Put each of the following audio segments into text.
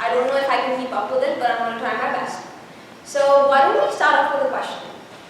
I don't know if I can keep up with it, but I'm going to try my best. So why don't we start off with a question?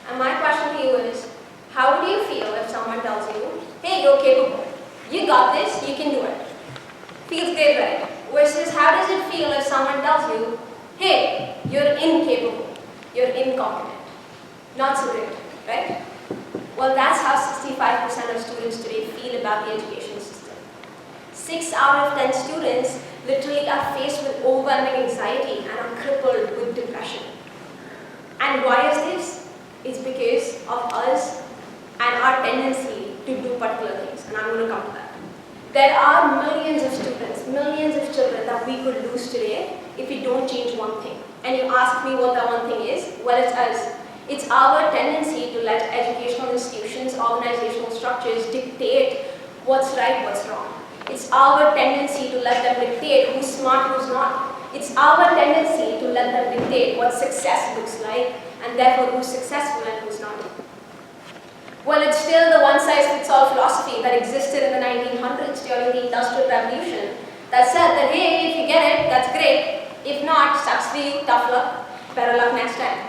And my question to you is, how do you feel if someone tells you, hey, you're capable, you got this, you can do it? Feels great, right? Versus how does it feel if someone tells you, hey, you're incapable, you're incompetent, not so great, right? Well, that's how 65% of students today feel about the education system. 6 out of 10 students literally are faced with overwhelming anxiety and are crippled with depression. And why is this? It's because of us and our tendency to do particular things, and I'm going to come to that. There are millions of students, millions of children that we could lose today if we don't change one thing. And you ask me what that one thing is? Well, it's us. It's our tendency to let educational institutions, organizational structures dictate what's right, what's wrong. It's our tendency to let them dictate who's smart, who's not. It's our tendency to let them dictate what success looks like, and therefore who's successful and who's not. Well, it's still the one-size-fits-all philosophy that existed in the 1900s during the Industrial Revolution that said that, hey, if you get it, that's great. If not, sucks for you, tough luck, better luck next time.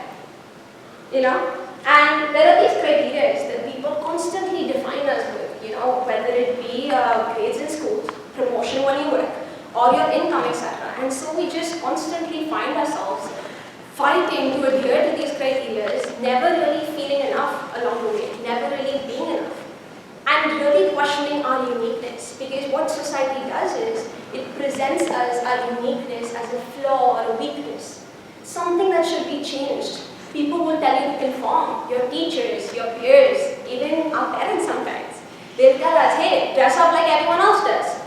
You know? And there are these criteria that people constantly define us with, you know, whether it be grades in schools, promotion when you work, or your income, etc. And so we just constantly find ourselves fighting to adhere to these criteria, never really feeling enough along the way, never really being enough, and really questioning our uniqueness. Because what society does is, it presents us our uniqueness as a flaw or a weakness, something that should be changed. People will tell you to conform, your teachers, your peers, even our parents sometimes. They'll tell us, hey, dress up like everyone else does,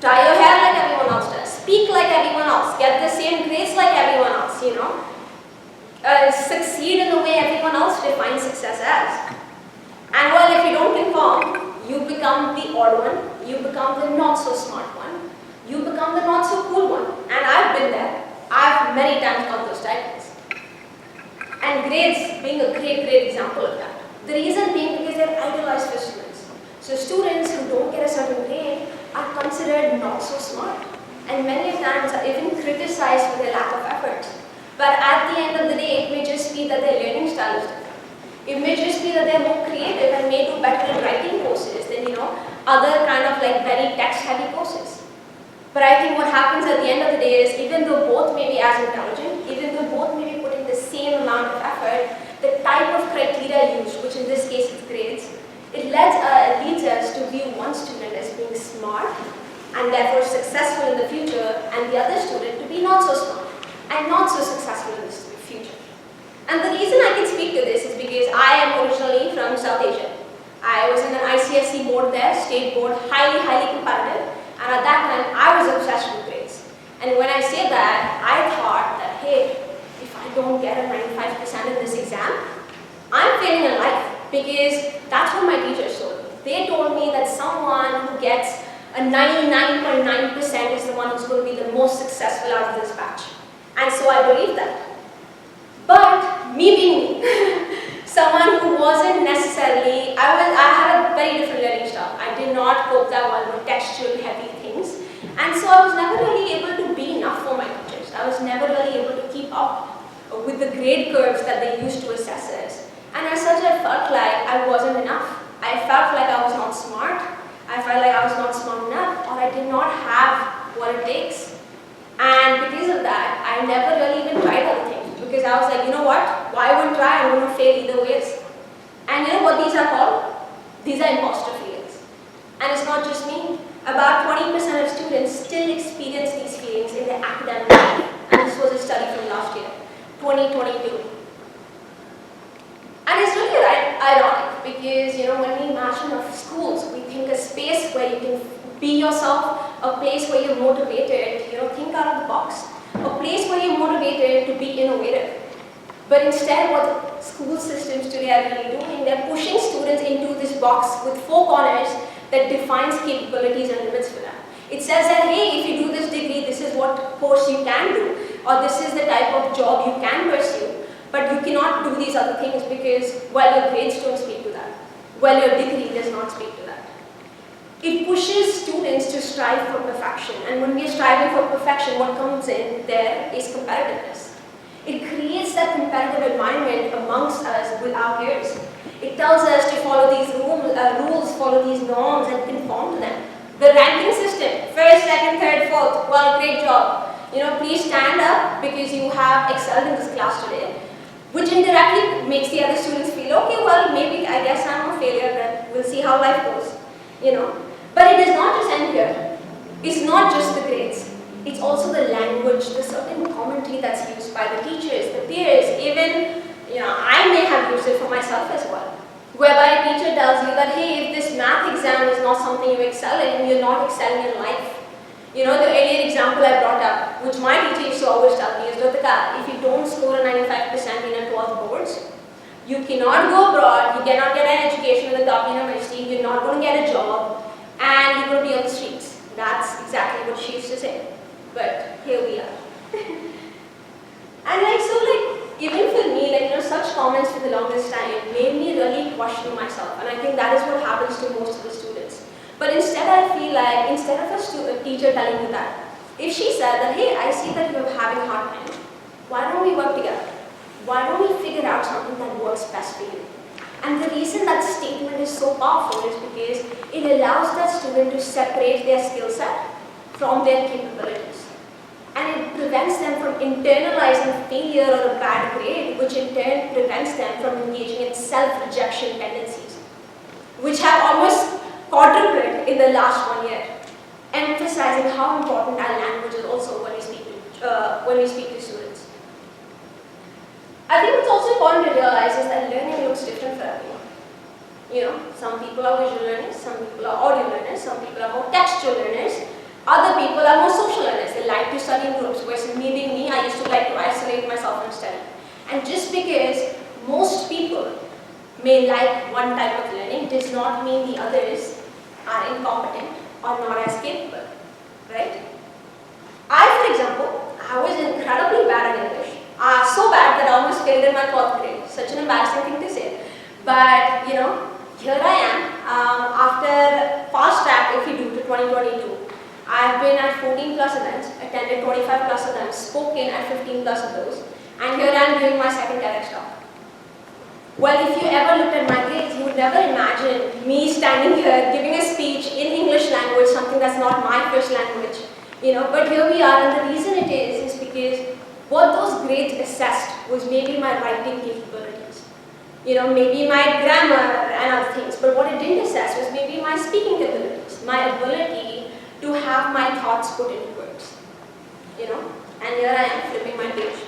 tie your hair like everyone else does, speak like everyone else, get the same grades like everyone else, you know. Succeed in the way everyone else defines success as. And well, if you don't conform, you become the odd one, you become the not so smart one, you become the not so cool one. And I've been there. I've many times got those titles. And grades being a great example of that. The reason being because they're idolized for students. So students who don't get a certain grade are considered not so smart, and many times are even criticized for their lack of effort. But at the end of the day, it may just be that their learning style is different. It may just be that they're more creative and may do better in writing courses than, you know, other kind of like very text-heavy courses. But I think what happens at the end of the day is, even though both may be as intelligent, even though both may be putting the same amount of effort, the type of criteria used, which in this case is grades, it leads us to view one student as being smart and therefore successful in the future, and the other student to be not so smart and not so successful in the future. And the reason I can speak to this is because I am originally from South Asia. I was in an ICSE board there, state board, highly competitive, and at that time I was obsessed with grades. And when I say that, I thought that, hey, if I don't get a 95% in this exam, I'm failing in life, because that's what my teachers told me. They told me that someone who gets a 99.9% is the one who's going to be the most successful out of this batch. And so I believed that. But me being me, someone who wasn't necessarily, I had a very different learning style. I did not cope that well with textual heavy things. And so I was never really able to be enough for my teachers. I was never really able to keep up with the grade curves that they used to assess us. And as such, I felt like I wasn't enough. I felt like I was not smart. I felt like I was not smart enough, or I did not have what it takes. And because of that, I never really even tried other things, because I was like, you know what? Why wouldn't try? I'm going to fail either ways. And you know what these are called? These are imposter feelings. And it's not just me. About 20% of students still experience these feelings in their academic life. And this was a study from last year, 2022. And it's really ironic, because, you know, when we imagine of schools, we think a space where you can be yourself, a place where you're motivated, you know, think out of the box, a place where you're motivated to be innovative. But instead, what school systems today are really doing, they're pushing students into this box with 4 corners that defines capabilities and limits for them. It says that, hey, if you do this degree, this is what course you can do, or this is the type of job you can pursue. But you cannot do these other things because, well, your grades don't speak to that. Well, your degree does not speak to that. It pushes students to strive for perfection, and when we are striving for perfection, what comes in there is competitiveness. It creates that competitive environment amongst us with our peers. It tells us to follow these rules, follow these norms, and conform to them. The ranking system, first, second, third, fourth, well, great job. Please stand up because you have excelled in this class today, which indirectly makes the other students feel, okay, well, maybe I guess I'm a failure, then we'll see how life goes, But it does not just end here. It's not just the grades. It's also the language, the certain commentary that's used by the teachers, the peers, even, I may have used it for myself as well. Whereby a teacher tells you that, hey, if this math exam is not something you excel in, you're not excelling in life. The earlier example I brought up, which my teacher used to always tell me is, Ritika, if you don't score a 95% in a 12th boards, you cannot go abroad, you cannot get an education in the top university, you're not going to get a job, and you're going to be on the streets. That's exactly what she used to say. But here we are. And even for me, such comments for the longest time made me really question myself. And I think that is what happens to most of the students. But instead, I feel like, instead of a teacher telling me that, if she said that, hey, I see that you're having a hard time, why don't we work together? Why don't we figure out something that works best for you? And the reason that statement is so powerful is because it allows that student to separate their skill set from their capabilities. And it prevents them from internalizing failure or a bad grade, which in turn prevents them from engaging in self-rejection tendencies, which have almost quadrupled in the last 1 year, emphasizing how important our language is also when we speak to students. I think what's also important to realize is that learning looks different for everyone. Some people are visual learners, some people are audio learners, some people are more textual learners, other people are more social learners. They like to study in groups, whereas me being me, I used to like to isolate myself and study. And just because most people may like one type of learning does not mean the others are incompetent or not as capable, right? For example, I was incredibly bad at English. So bad that I almost failed in my 12th grade. Such an embarrassing thing to say. But, here I am. After fast track, if you do, to 2022, I've been at 14 plus events, attended 25 plus events, spoken at 15 plus of those, and here I am giving my second TEDx talk. Well, if you ever looked at my grades, you would never imagine me standing here giving a speech in English language, something that's not my first language. But here we are, and the reason it is because what those grades assessed was maybe my writing capabilities, maybe my grammar and other things, but what it didn't assess was maybe my speaking abilities, my ability to have my thoughts put into words, and here I am flipping my page.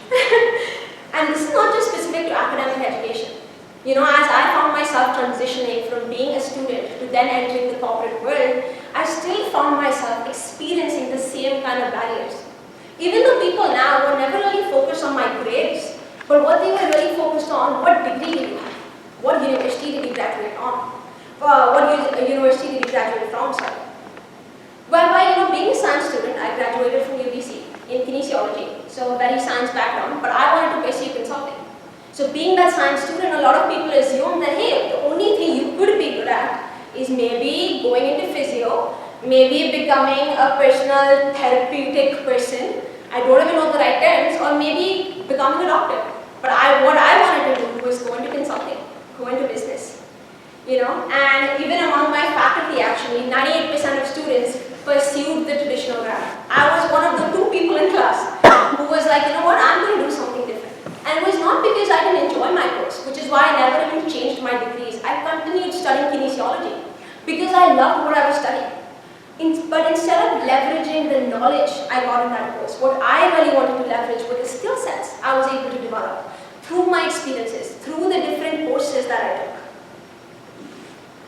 And this is not just specific to academic education. As I found myself transitioning from being a student to then entering the corporate world, I still found myself experiencing the same kind of barriers. Even though people now were never really focused on my grades, but what they were really focused on, what degree did you have? What university did you graduate on? What university did you graduate from, sorry? Whereby, being a science student, I graduated from UBC in kinesiology, so a very science background, but I wanted to pursue consulting. So being that science student, a lot of people assume that, hey, the only thing you could be good at is maybe going into physio, maybe becoming a personal therapeutic person, I don't even know the right terms, or maybe becoming a doctor. But what I wanted to do was go into consulting, go into business. And even among my faculty actually, 98% of students pursued the traditional route. I was one of the 2 people in class who was like, I'm going to do something different. And it was not because I didn't enjoy my course, which is why I never even changed my degrees. I continued studying kinesiology because I loved what I was studying. But instead of leveraging the knowledge I got in that course, what I really wanted to leverage were the skill sets I was able to develop through my experiences, through the different courses that I took.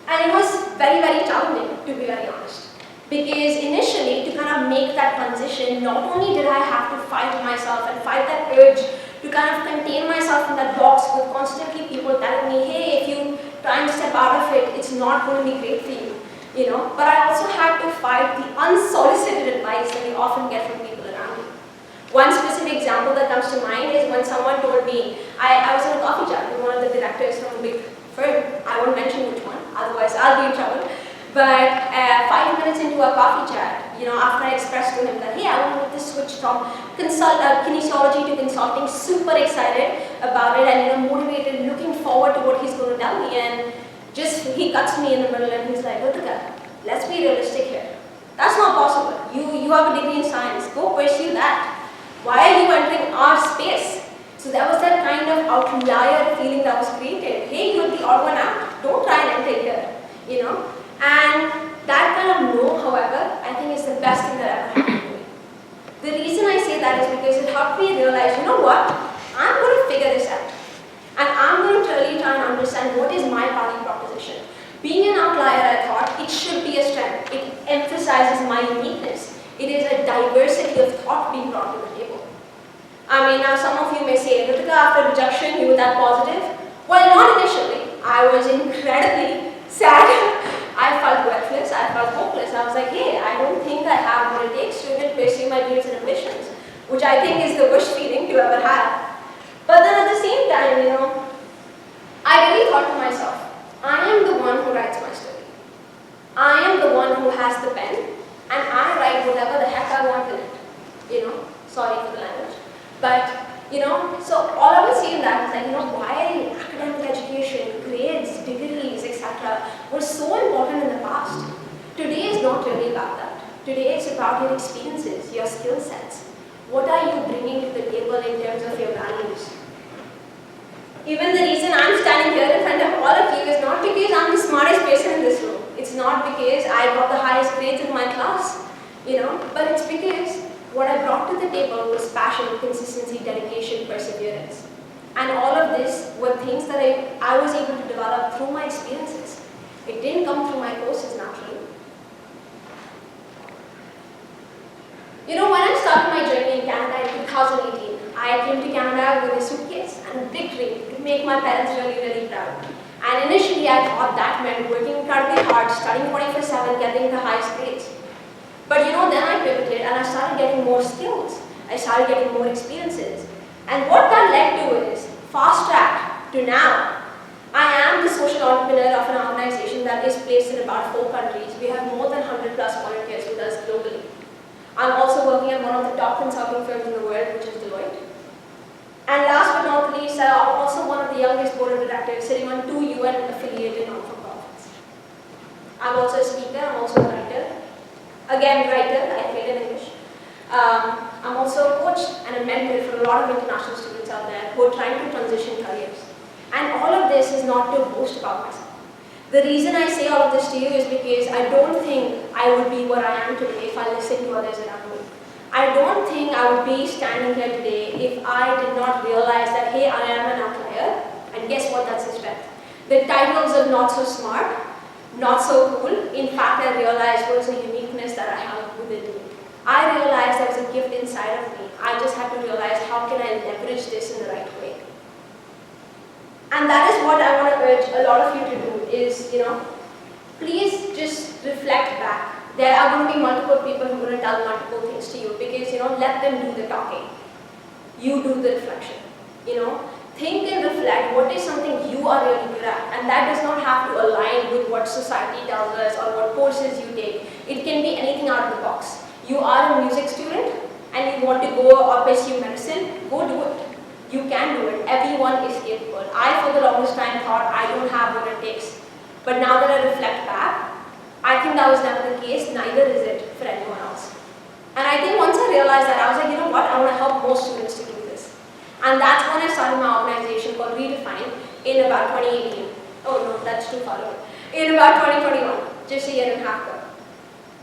And it was very, very challenging, to be very honest. Because initially, to kind of make that transition, not only did I have to fight myself and fight that urge to kind of contain myself in that box with constantly people telling me, hey, if you try and step out of it, it's not going to be great for you. But I also had to fight the unsolicited advice that we often get from people around me. One specific example that comes to mind is when someone told me, I was in a coffee chat with one of the directors from a big firm. I won't mention which one, otherwise I'll be in trouble. But 5 minutes into a coffee chat, after I expressed to him that, hey, I want to switch from kinesiology to consulting, super excited about it and motivated, looking forward to what he's going to tell me, and just he cuts me in the middle and he's like, Ritika, let's be realistic here. That's not possible. You have a degree in science. Go pursue that. Why are you entering our space? So there was that kind of outlier feeling that was created. Hey, you're the odd one out. Don't try and enter here, And that kind of no, however, I think is the best thing that ever happened to me. The reason I say that is because it helped me realize, you know what? I'm going to figure this out. And I'm going to really try and understand what is my value proposition. Being an outlier, I thought, it should be a strength. It emphasizes my uniqueness. It is a diversity of thought being brought to the table. I mean, now some of you may say, Ritika, after rejection, you were that positive. Well, not initially. I was incredibly sad. I felt worthless. I felt hopeless. I was like, hey, I don't think I have what it takes to even pursue my dreams and ambitions, which I think is the worst feeling to ever have. But then at the same time, I really thought to myself, I am the one who writes my story. I am the one who has the pen, and I write whatever the heck I want in it. Sorry for the language. But, so all I was saying that is like, why academic education, grades, degrees, etc. were so important in the past. Today is not really about that. Today it's about your experiences, your skill sets. What are you bringing to the table in terms of your values? Even the reason I'm standing here in front of all of you is not because I'm the smartest person in this room. It's not because I got the highest grades in my class, but it's because what I brought to the table was passion, consistency, dedication, perseverance. And all of this were things that I was able to develop through my experiences. It didn't come through my courses naturally. When I started my journey in Canada in 2018, I came to Canada with a suitcase and a big dream to make my parents really, really proud. And initially I thought that meant working incredibly hard, studying 24/7, getting the highest grades. But then I pivoted and I started getting more skills. I started getting more experiences. And what that led to is fast track to now. I am the social entrepreneur of an organization that is placed in about 4 countries. We have more than 100 plus volunteers with us globally. I'm also working at one of the top consulting firms in the world, which is Deloitte. And last but not least, I'm also one of the youngest board of directors sitting on 2 UN affiliated non-for-profits. I'm also a speaker, I'm also a writer. Again, writer, I failed in English. I'm also a coach and a mentor for a lot of international students out there who are trying to transition careers. And all of this is not to boast about myself. The reason I say all of this to you is because I don't think I would be where I am today if I listened to others around me. I don't think I would be standing here today if I did not realize that, hey, I am an outlier, and guess what, that's a strength. The titles of not so smart, not so cool, in fact I realized was a uniqueness that I have within me. I realized there was a gift inside of me. I just had to realize how can I leverage this in the right way. And that is what I want to urge a lot of you to do is, please just reflect back. There are going to be multiple people who are going to tell multiple things to you because, let them do the talking. You do the reflection, Think and reflect what is something you are really good at, and that does not have to align with what society tells us or what courses you take. It can be anything out of the box. You are a music student and you want to go or pursue medicine, go do it. You can do it. Everyone is capable. I, for the longest time, thought I don't have what it takes. But now that I reflect back, I think that was never the case, neither is it for anyone else. And I think once I realized that, I was like, you know what, I want to help more students to do this. And that's when I started my organization called Redefining in about 2018. Oh no, that's too far away. In about 2021, just a year and a half ago.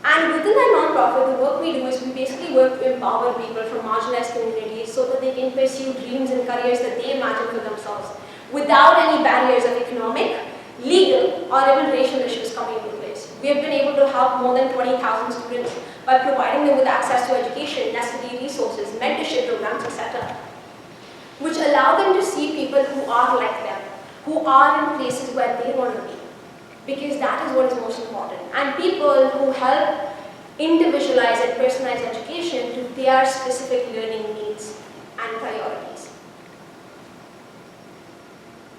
And within that non-profit, the work we do is we basically work to empower people from marginalized communities so that they can pursue dreams and careers that they imagine for themselves without any barriers of economic, legal, or even racial issues coming into place. We have been able to help more than 20,000 students by providing them with access to education, necessary resources, mentorship programs, etc., which allow them to see people who are like them, who are in places where they want to be. Because that is what is most important. And people who help individualize and personalize education to their specific learning needs and priorities.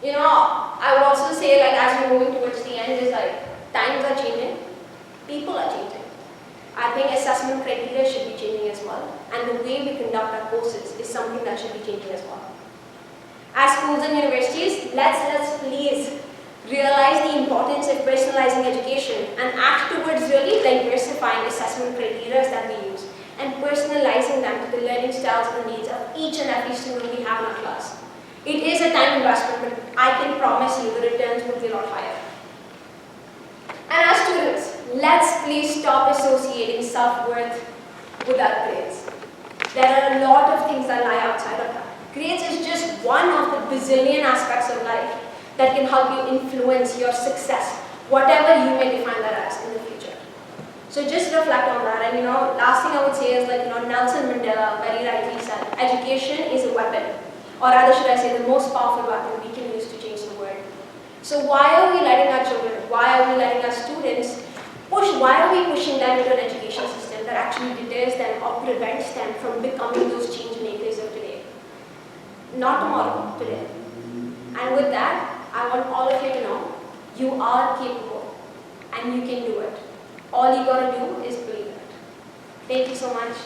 I would also say, as we're moving towards the end, is times are changing. People are changing. I think assessment criteria should be changing as well, and the way we conduct our courses is something that should be changing as well. As schools and universities, let's please realize the importance of personalizing education and act towards really diversifying assessment criteria that we use and personalizing them to the learning styles and needs of each and every student we have in our class. It is a time investment, but I can promise you the returns will be a lot higher. And as students, let's please stop associating self-worth with our grades. There are a lot of things that lie outside of that. Grades is just one of the bazillion aspects of life that can help you influence your success, whatever you may define that as in the future. So just reflect on that. And last thing I would say is Nelson Mandela very rightly said, education is a weapon, or rather should I say the most powerful weapon we can use to change the world. So why are we letting our children, why are we letting our students why are we pushing them into an education system that actually deters them or prevents them from becoming those change makers of today? Not tomorrow, today. And with that, I want all of you to know you are capable and you can do it. All you gotta do is believe it. Thank you so much.